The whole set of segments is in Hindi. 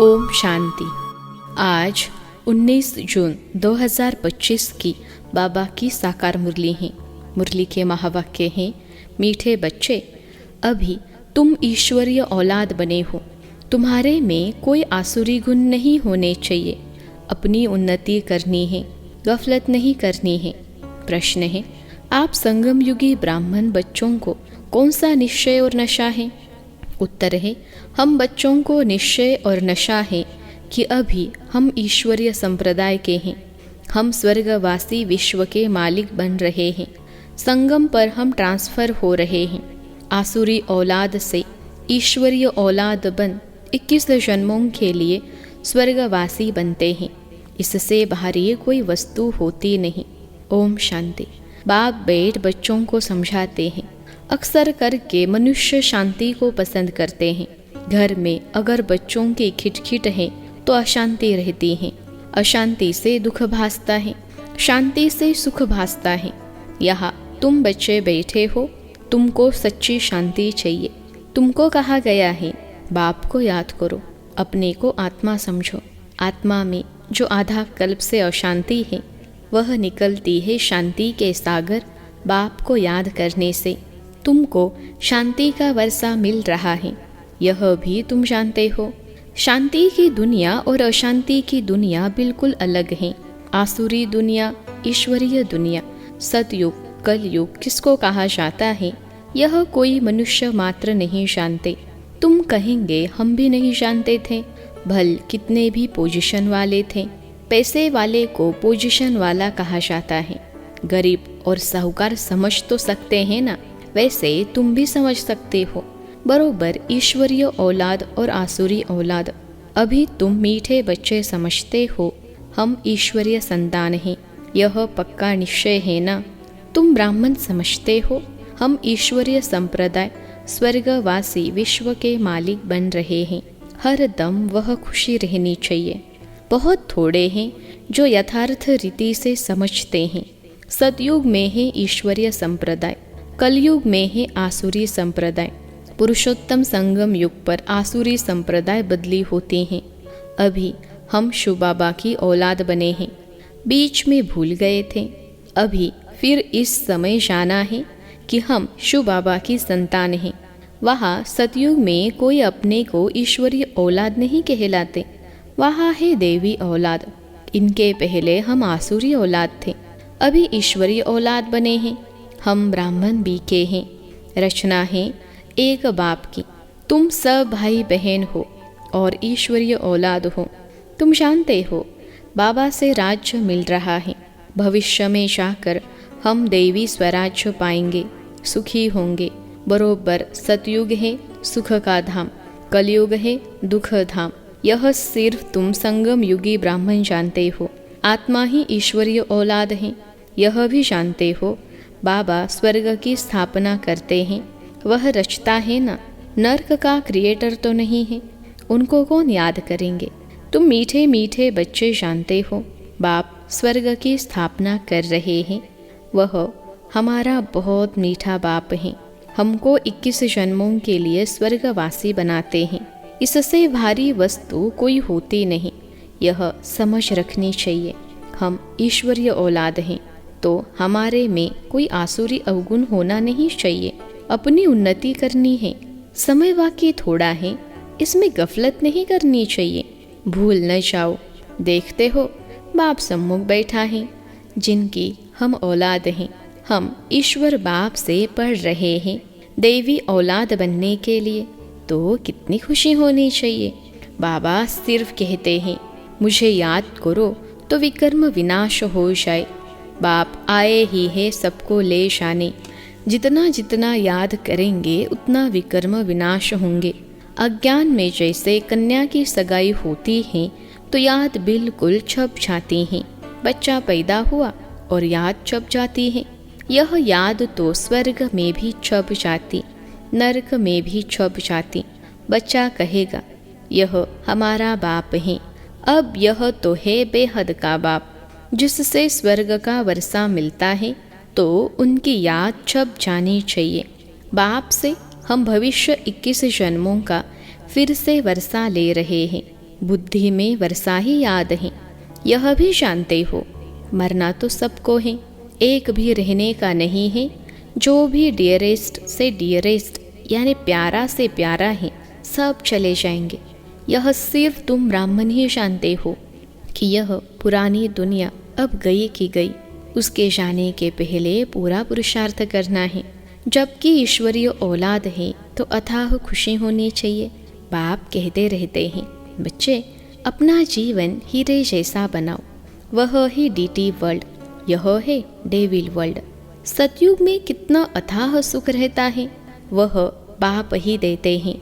ओम शांति। आज 19 जून 2025 की बाबा की साकार मुरली है। मुरली के महावाक्य हैं, मीठे बच्चे, अभी तुम ईश्वरीय औलाद बने हो। तुम्हारे में कोई आसुरी गुण नहीं होने चाहिए। अपनी उन्नति करनी है, गफलत नहीं करनी है। प्रश्न है, आप संगम युगी ब्राह्मण बच्चों को कौन सा निश्चय और नशा है? उत्तर है, हम बच्चों को निश्चय और नशा है कि अभी हम ईश्वरीय संप्रदाय के हैं। हम स्वर्गवासी विश्व के मालिक बन रहे हैं। संगम पर हम ट्रांसफर हो रहे हैं। आसुरी औलाद से ईश्वरीय औलाद बन 21 जन्मों के लिए स्वर्गवासी बनते हैं। इससे बाहरी कोई वस्तु होती नहीं। ओम शांति। बाप बेट बच्चों को समझाते हैं। अक्सर करके मनुष्य शांति को पसंद करते हैं। घर में अगर बच्चों की खिटखिट है तो अशांति रहती है। अशांति से दुख भासता है, शांति से सुख भासता है। यहाँ तुम बच्चे बैठे हो, तुमको सच्ची शांति चाहिए। तुमको कहा गया है, बाप को याद करो, अपने को आत्मा समझो। आत्मा में जो आधा कल्प से अशांति है वह निकलती है शांति के सागर बाप को याद करने से। तुमको शांति का वर्षा मिल रहा है, यह भी तुम जानते हो। शांति की दुनिया और अशांति की दुनिया बिल्कुल अलग है। आसुरी दुनिया, ईश्वरीय दुनिया, सतयुग, कलयुग किसको कहा जाता है, यह कोई मनुष्य मात्र नहीं जानते। तुम कहेंगे हम भी नहीं जानते थे। भल कितने भी पोजीशन वाले थे। पैसे वाले को पोजीशन वाला कहा जाता है। गरीब और साहूकार समझ तो सकते हैं ना, वैसे तुम भी समझ सकते हो। बरोबर ईश्वरीय औलाद और आसुरी औलाद। अभी तुम मीठे बच्चे समझते हो हम ईश्वरीय संतान हैं, यह पक्का निश्चय है ना। तुम ब्राह्मण समझते हो हम ईश्वरीय संप्रदाय स्वर्गवासी विश्व के मालिक बन रहे हैं। हर दम वह खुशी रहनी चाहिए। बहुत थोड़े हैं जो यथार्थ रीति से समझते हैं। सतयुग में है ईश्वरीय संप्रदाय, कलयुग में है आसुरी संप्रदाय। पुरुषोत्तम संगम युग पर आसुरी संप्रदाय बदली होती हैं। अभी हम शिव बाबा की औलाद बने हैं, बीच में भूल गए थे। अभी फिर इस समय जाना है कि हम शिव बाबा की संतान हैं। वहाँ सतयुग में कोई अपने को ईश्वरीय औलाद नहीं कहलाते, वहाँ है देवी औलाद। इनके पहले हम आसुरी औलाद थे, अभी ईश्वरीय औलाद बने हैं। हम ब्राह्मण भी के हैं। रचना है एक बाप की। तुम सब भाई बहन हो और ईश्वरीय औलाद हो। तुम जानते हो बाबा से राज्य मिल रहा है। भविष्य में जाकर हम देवी स्वराज्य पाएंगे, सुखी होंगे। बरोबर सतयुग है सुख का धाम, कलयुग है दुख धाम। यह सिर्फ तुम संगम युगी ब्राह्मण जानते हो। आत्मा ही ईश्वरीय औलाद है, यह भी जानते हो। बाबा स्वर्ग की स्थापना करते हैं, वह रचता है ना। नर्क का क्रिएटर तो नहीं है, उनको कौन याद करेंगे। तुम मीठे मीठे बच्चे जानते हो बाप स्वर्ग की स्थापना कर रहे हैं। वह हमारा बहुत मीठा बाप है। हमको 21 जन्मों के लिए स्वर्गवासी बनाते हैं। इससे भारी वस्तु कोई होती नहीं, यह समझ रखनी चाहिए। हम ईश्वरीय औलाद हैं तो हमारे में कोई आसुरी अवगुण होना नहीं चाहिए। अपनी उन्नति करनी है। समय बाकी थोड़ा है, इसमें गफलत नहीं करनी चाहिए। भूल न जाओ। देखते हो बाप सम्मुख बैठा है, जिनकी हम औलाद हैं। हम ईश्वर बाप से पढ़ रहे हैं देवी औलाद बनने के लिए, तो कितनी खुशी होनी चाहिए। बाबा सिर्फ कहते हैं मुझे याद करो तो विकर्म विनाश हो जाए। बाप आए ही है सबको ले जाने। जितना जितना याद करेंगे उतना विकर्म विनाश होंगे। अज्ञान में जैसे कन्या की सगाई होती है तो याद बिल्कुल छप जाती है। बच्चा पैदा हुआ और याद छप जाती है। यह याद तो स्वर्ग में भी छप जाती, नरक में भी छप जाती। बच्चा कहेगा यह हमारा बाप है। अब यह तो है बेहद का बाप, जिससे स्वर्ग का वर्षा मिलता है, तो उनकी याद छप जानी चाहिए। बाप से हम भविष्य 21 जन्मों का फिर से वर्षा ले रहे हैं। बुद्धि में वर्षा ही याद है, यह भी जानते हो। मरना तो सबको है, एक भी रहने का नहीं है। जो भी डियरेस्ट से डियरेस्ट यानी प्यारा से प्यारा है, सब चले जाएंगे। यह सिर्फ तुम ब्राह्मण ही जानते हो कि यह पुरानी दुनिया अब गई की गई, उसके जाने के पहले पूरा पुरुषार्थ करना है। जबकि ईश्वरीय औलाद है तो अथाह खुशी होनी चाहिए। बाप कहते रहते हैं, बच्चे अपना जीवन हीरे जैसा बनाओ, वह है डीटी वर्ल्ड, यह है डेविल वर्ल्ड। सतयुग में कितना अथाह सुख रहता है, वह बाप ही देते हैं।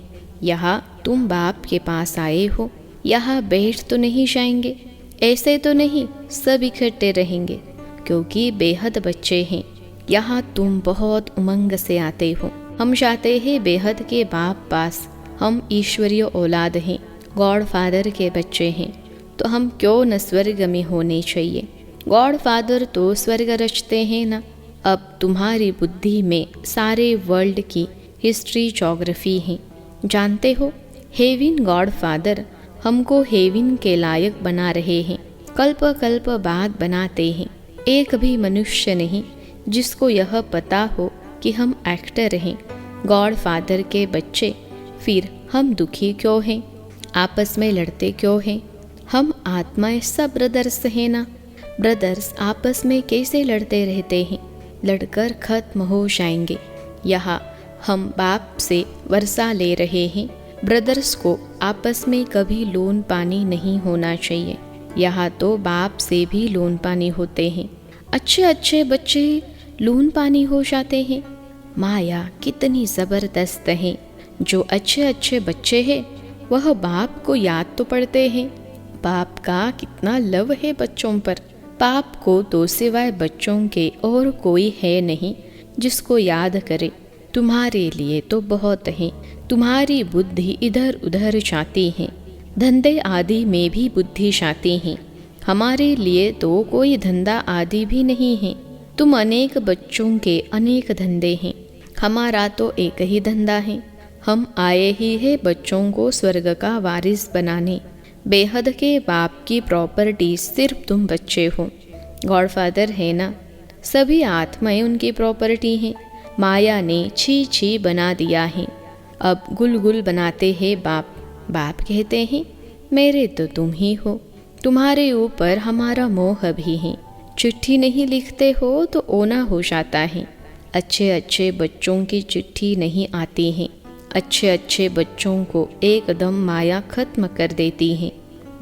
यहाँ तुम बाप के पास आए हो, यहाँ बैठ तो नहीं जाएंगे, ऐसे तो नहीं सब इकट्ठे रहेंगे, क्योंकि बेहद बच्चे हैं। यहाँ तुम बहुत उमंग से आते हो। हम जाते हैं बेहद के बाप पास। हम ईश्वरीय औलाद हैं, गॉड फादर के बच्चे हैं, तो हम क्यों न स्वर्ग में होने चाहिए। गॉड फादर तो स्वर्ग रचते हैं ना। अब तुम्हारी बुद्धि में सारे वर्ल्ड की हिस्ट्री ज्योग्राफी है, जानते हो। हेविन गॉड फादर हमको हेविन के लायक बना रहे हैं, कल्प कल्प बाद बनाते हैं। एक भी मनुष्य नहीं जिसको यह पता हो कि हम एक्टर हैं, गॉड फादर के बच्चे। फिर हम दुखी क्यों हैं, आपस में लड़ते क्यों हैं। हम आत्माएं सब ब्रदर्स हैं ना। ब्रदर्स आपस में कैसे लड़ते रहते हैं, लड़कर खत्म हो जाएंगे। यहाँ हम बाप से वर्षा ले रहे हैं। ब्रदर्स को आपस में कभी लोन पानी नहीं होना चाहिए। यहाँ तो बाप से भी लोन पानी होते हैं। अच्छे अच्छे बच्चे लून पानी हो जाते हैं। माया कितनी ज़बरदस्त है। जो अच्छे अच्छे बच्चे हैं वह बाप को याद तो पड़ते हैं। बाप का कितना लव है बच्चों पर। बाप को तो सिवाय बच्चों के और कोई है नहीं जिसको याद करे। तुम्हारे लिए तो बहुत है, तुम्हारी बुद्धि इधर उधर जाती है। धंधे आदि में भी बुद्धि जाती है। हमारे लिए तो कोई धंधा आदि भी नहीं है। तुम अनेक बच्चों के अनेक धंधे हैं, हमारा तो एक ही धंधा है। हम आए ही हैं बच्चों को स्वर्ग का वारिस बनाने। बेहद के बाप की प्रॉपर्टी सिर्फ तुम बच्चे हो। गॉडफादर है ना, सभी आत्माएं उनकी प्रॉपर्टी हैं। माया ने छी छी बना दिया है, अब गुल गुल बनाते हैं बाप। बाप कहते हैं, मेरे तो तुम ही हो, तुम्हारे ऊपर हमारा मोह भी है। चिट्ठी नहीं लिखते हो तो ओना हो जाता है। अच्छे अच्छे बच्चों की चिट्ठी नहीं आती है। अच्छे अच्छे बच्चों को एकदम माया खत्म कर देती है।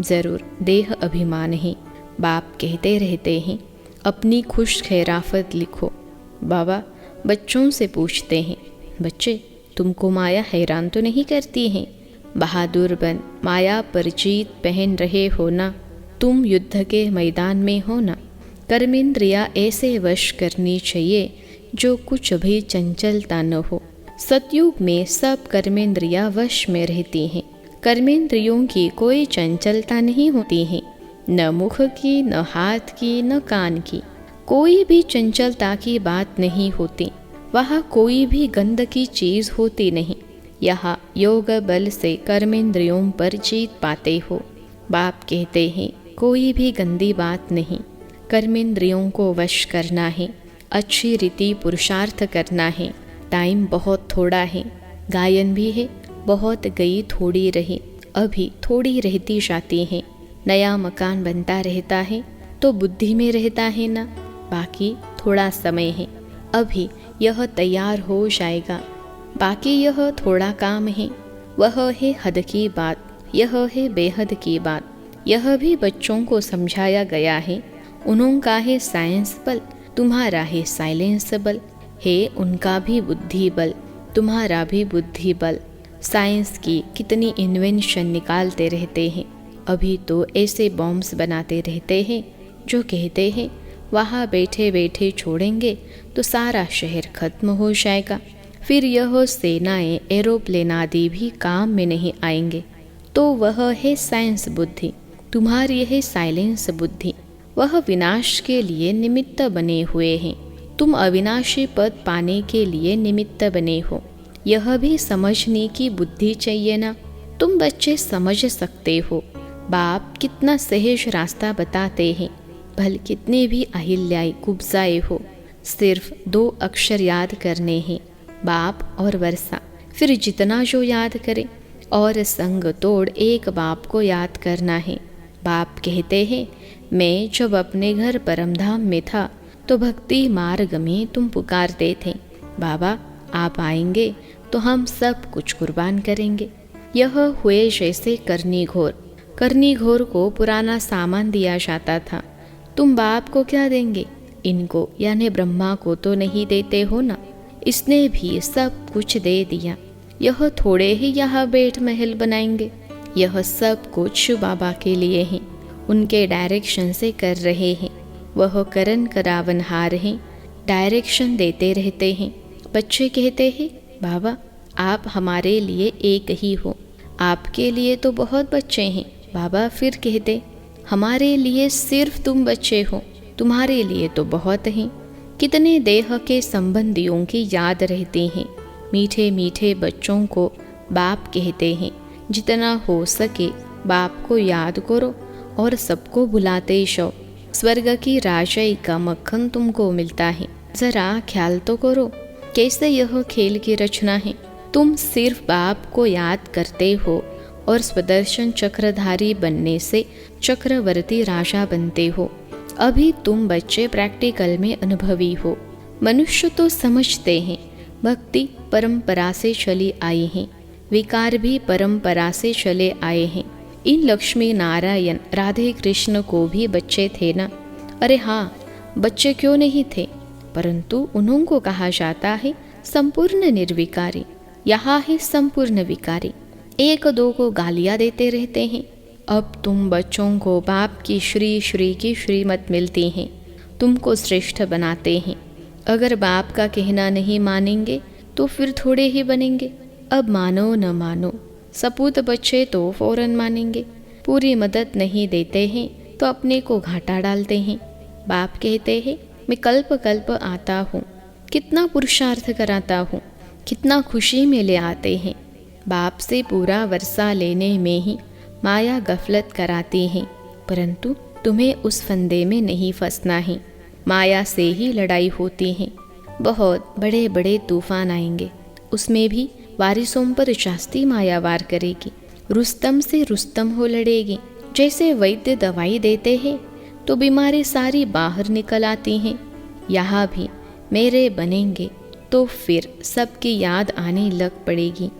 ज़रूर देह अभिमान है। बाप कहते रहते हैं, अपनी खुश खैराफत लिखो। बाबा बच्चों से पूछते हैं, बच्चे तुमको माया हैरान तो नहीं करती है? बहादुर बन माया पर जीत पहन रहे हो ना। तुम युद्ध के मैदान में हो ना। कर्मेंद्रिया ऐसे वश करनी चाहिए जो कुछ भी चंचलता न हो। सतयुग में सब कर्मेंद्रिया वश में रहती हैं। कर्मेंद्रियों की कोई चंचलता नहीं होती है, न मुख की, न हाथ की, न कान की। कोई भी चंचलता की बात नहीं होती। वहाँ कोई भी गंद की चीज़ होती नहीं। यहाँ योग बल से कर्मेंद्रियों पर जीत पाते हो। बाप कहते हैं, कोई भी गंदी बात नहीं। कर्मेंद्रियों को वश करना है, अच्छी रीति पुरुषार्थ करना है। टाइम बहुत थोड़ा है। गायन भी है, बहुत गई थोड़ी रही, अभी थोड़ी रहती जाती है। नया मकान बनता रहता है तो बुद्धि में रहता है ना। बाकी थोड़ा समय है, अभी यह तैयार हो जाएगा। बाकी यह थोड़ा काम है, वह है हद की बात, यह है बेहद की बात। यह भी बच्चों को समझाया गया है। उनका है साइंस बल, तुम्हारा है साइलेंस बल। है उनका भी बुद्धि बल, तुम्हारा भी बुद्धि बल। साइंस की कितनी इन्वेंशन निकालते रहते हैं। अभी तो ऐसे बॉम्ब्स बनाते रहते हैं जो कहते हैं वहाँ बैठे बैठे छोड़ेंगे तो सारा शहर खत्म हो जाएगा। फिर यह सेनाएं एरोप्लेन आदि भी काम में नहीं आएंगे। तो वह है साइंस बुद्धि, तुम्हारी है साइलेंस बुद्धि। वह विनाश के लिए निमित्त बने हुए हैं। तुम अविनाशी पद पाने के लिए निमित्त बने हो। यह भी समझने की बुद्धि चाहिए ना। तुम बच्चे समझ सकते हो, बाप कितना सहज रास्ता बताते हैं। भले कितने भी अहिल्याएं कुब्जाए हो, सिर्फ 2 अक्षर याद करने हैं, बाप और वर्षा। फिर जितना जो याद करे और संग तोड़ एक बाप को याद करना है। बाप कहते हैं, मैं जब अपने घर परमधाम में था तो भक्ति मार्ग में तुम पुकारते थे, बाबा आप आएंगे तो हम सब कुछ कुर्बान करेंगे। यह हुए जैसे करनी घोर को पुराना सामान दिया जाता था। तुम बाप को क्या देंगे? इनको यानी ब्रह्मा को तो नहीं देते हो ना। इसने भी सब कुछ दे दिया। यह थोड़े ही यहाँ बैठ महल बनाएंगे। यह सब कुछ बाबा के लिए है, उनके डायरेक्शन से कर रहे हैं। वह करन करावनहार हैं, डायरेक्शन देते रहते हैं। बच्चे कहते हैं, बाबा आप हमारे लिए एक ही हो, आपके लिए तो बहुत बच्चे हैं। बाबा फिर कहते, हमारे लिए सिर्फ तुम बच्चे हो, तुम्हारे लिए तो बहुत हैं। कितने देह के संबंधियों की याद रहती हैं। मीठे मीठे बच्चों को बाप कहते हैं। जितना हो सके बाप को याद करो और सबको भुलाते जाओ। स्वर्ग की राजाई का मक्खन तुमको मिलता है। जरा ख्याल तो करो कैसे यह खेल की रचना है। तुम सिर्फ बाप को याद करते हो और स्वदर्शन चक्रधारी बनने से चक्रवर्ती राजा बनते हो। अभी तुम बच्चे प्रैक्टिकल में अनुभवी हो। मनुष्य तो समझते हैं भक्ति परंपरा से चली आई है, विकार भी परंपरा से चले आए हैं। इन लक्ष्मी नारायण राधे कृष्ण को भी बच्चे थे ना? अरे हाँ, बच्चे क्यों नहीं थे, परंतु उन्हों को कहा जाता है संपूर्ण निर्विकारी। यहाँ है संपूर्ण विकारी। 1-2 को गालियाँ देते रहते हैं। अब तुम बच्चों को बाप की श्री की श्रीमत मिलती हैं, तुमको श्रेष्ठ बनाते हैं। अगर बाप का कहना नहीं मानेंगे तो फिर थोड़े ही बनेंगे। अब मानो न मानो, सपूत बच्चे तो फौरन मानेंगे। पूरी मदद नहीं देते हैं तो अपने को घाटा डालते हैं। बाप कहते हैं, मैं कल्प कल्प आता हूँ, कितना पुरुषार्थ कराता हूँ, कितना खुशी में ले आते हैं। बाप से पूरा वर्षा लेने में ही माया गफलत कराती है, परंतु तुम्हें उस फंदे में नहीं फंसना है। माया से ही लड़ाई होती है। बहुत बड़े बड़े तूफान आएंगे, उसमें भी वारिसों पर जास्ती माया वार करेगी। रुस्तम से रुस्तम हो लड़ेगी। जैसे वैद्य दवाई देते हैं तो बीमारी सारी बाहर निकल आती हैं। यहाँ भी मेरे बनेंगे तो फिर सबकी याद आने लग पड़ेगी।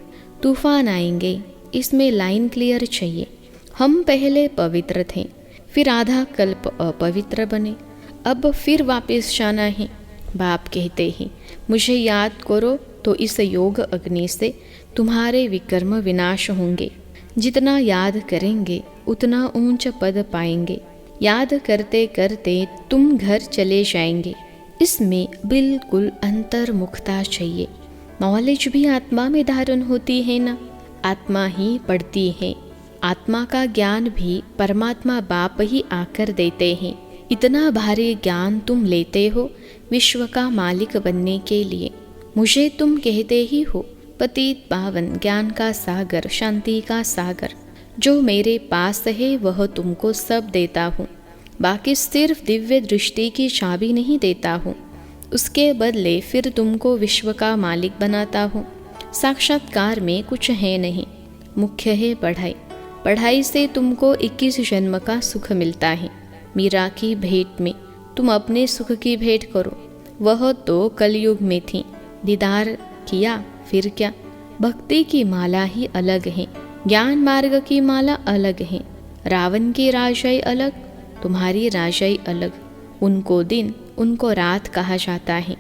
तूफान आएंगे, इसमें लाइन क्लियर चाहिए। हम पहले पवित्र थे, फिर आधा कल्प अपवित्र बने, अब फिर वापस जाना है। बाप कहते हैं, मुझे याद करो तो इस योग अग्नि से तुम्हारे विकर्म विनाश होंगे। जितना याद करेंगे उतना ऊंच पद पाएंगे। याद करते करते तुम घर चले जाएंगे। इसमें बिल्कुल अंतर्मुखता चाहिए। नॉलेज भी आत्मा में धारण होती है ना, आत्मा ही पढ़ती है। आत्मा का ज्ञान भी परमात्मा बाप ही आकर देते हैं। इतना भारी ज्ञान तुम लेते हो विश्व का मालिक बनने के लिए। मुझे तुम कहते ही हो पतित पावन ज्ञान का सागर, शांति का सागर। जो मेरे पास है वह तुमको सब देता हूँ, बाकी सिर्फ दिव्य दृष्टि की चाबी नहीं देता हूँ। उसके बदले फिर तुमको विश्व का मालिक बनाता हूँ। साक्षात्कार में कुछ है नहीं, मुख्य है पढ़ाई। पढ़ाई से तुमको 21 जन्म का सुख मिलता है। मीरा की भेंट में तुम अपने सुख की भेंट करो। वह तो कलयुग में थी, दीदार किया फिर क्या। भक्ति की माला ही अलग है, ज्ञान मार्ग की माला अलग है। रावण की राजाई अलग, तुम्हारी राजाई अलग। उनको दिन उनको रात कहा जाता है।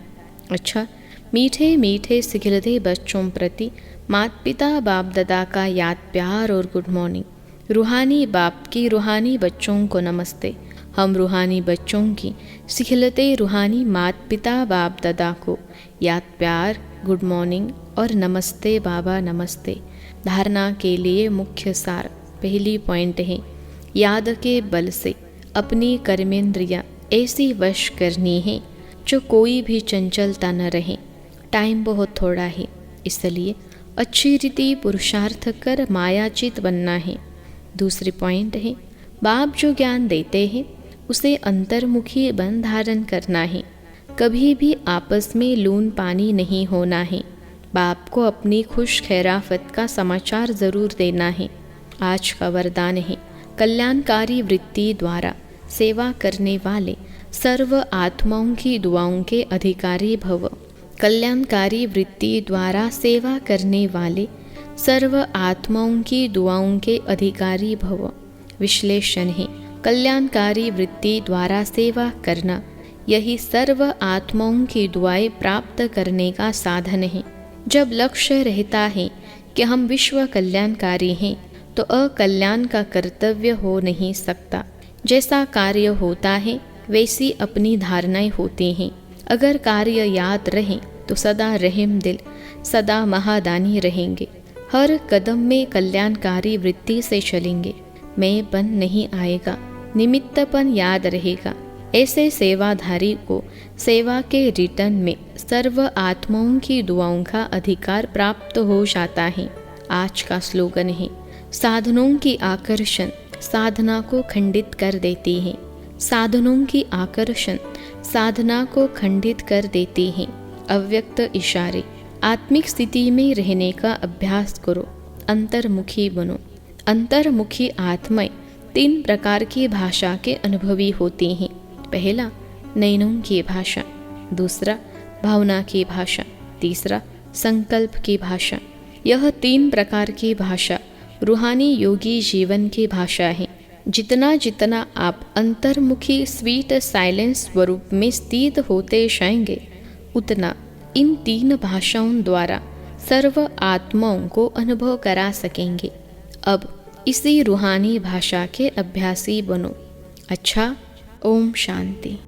अच्छा, मीठे मीठे सिखलते बच्चों प्रति माता पिता बाप दादा का याद प्यार और गुड मॉर्निंग। रूहानी बाप की रूहानी बच्चों को नमस्ते। हम रूहानी बच्चों की सिखलते रूहानी माता पिता बाप दादा को याद प्यार, गुड मॉर्निंग और नमस्ते बाबा नमस्ते। धारणा के लिए मुख्य सार पहली पॉइंट है, याद के बल से अपनी कर्मेंद्रियां ऐसी वश करनी है जो कोई भी चंचलता न रहे। टाइम बहुत थोड़ा है, इसलिए अच्छी रीति पुरुषार्थ कर मायाचित बनना है। दूसरी पॉइंट है, बाप जो ज्ञान देते हैं उसे अंतर्मुखी बन धारण करना है। कभी भी आपस में लून पानी नहीं होना है। बाप को अपनी खुश खैराफत का समाचार ज़रूर देना है। आज का वरदान है, कल्याणकारी वृत्ति द्वारा सेवा करने वाले सर्व आत्माओं की दुआओं के अधिकारी भव। कल्याणकारी वृत्ति द्वारा सेवा करने वाले सर्व आत्माओं की दुआओं के अधिकारी भव। विश्लेषण है, कल्याणकारी वृत्ति द्वारा सेवा करना यही सर्व आत्माओं की दुआएं प्राप्त करने का साधन है। जब लक्ष्य रहता है कि हम विश्व कल्याणकारी हैं, तो अकल्याण का कर्तव्य हो नहीं सकता। जैसा कार्य होता है वैसी अपनी धारणाएं होती हैं। अगर कार्य याद रहे तो सदा रहम दिल, सदा महादानी रहेंगे। हर कदम में कल्याणकारी वृत्ति से चलेंगे। मैंपन नहीं आएगा, निमित्तपन याद रहेगा। ऐसे सेवाधारी को सेवा के रिटर्न में सर्व आत्माओं की दुआओं का अधिकार प्राप्त हो जाता है। आज का स्लोगन है, साधनों की आकर्षण साधना को खंडित कर देती है। साधनों की आकर्षण साधना को खंडित कर देती है। अव्यक्त इशारे, आत्मिक स्थिति में रहने का अभ्यास करो। अंतर्मुखी बनो। अंतर्मुखी आत्माएं 3 प्रकार की भाषा के अनुभवी होती हैं। पहला, नयनों की भाषा। दूसरा, भावना की भाषा। तीसरा, संकल्प की भाषा। यह 3 प्रकार की भाषा रूहानी योगी जीवन की भाषा है। जितना जितना आप अंतर्मुखी स्वीट साइलेंस स्वरूप में स्थित होते जाएंगे, उतना इन 3 भाषाओं द्वारा सर्व आत्माओं को अनुभव करा सकेंगे। अब इसी रूहानी भाषा के अभ्यासी बनो। अच्छा, ओम शांति।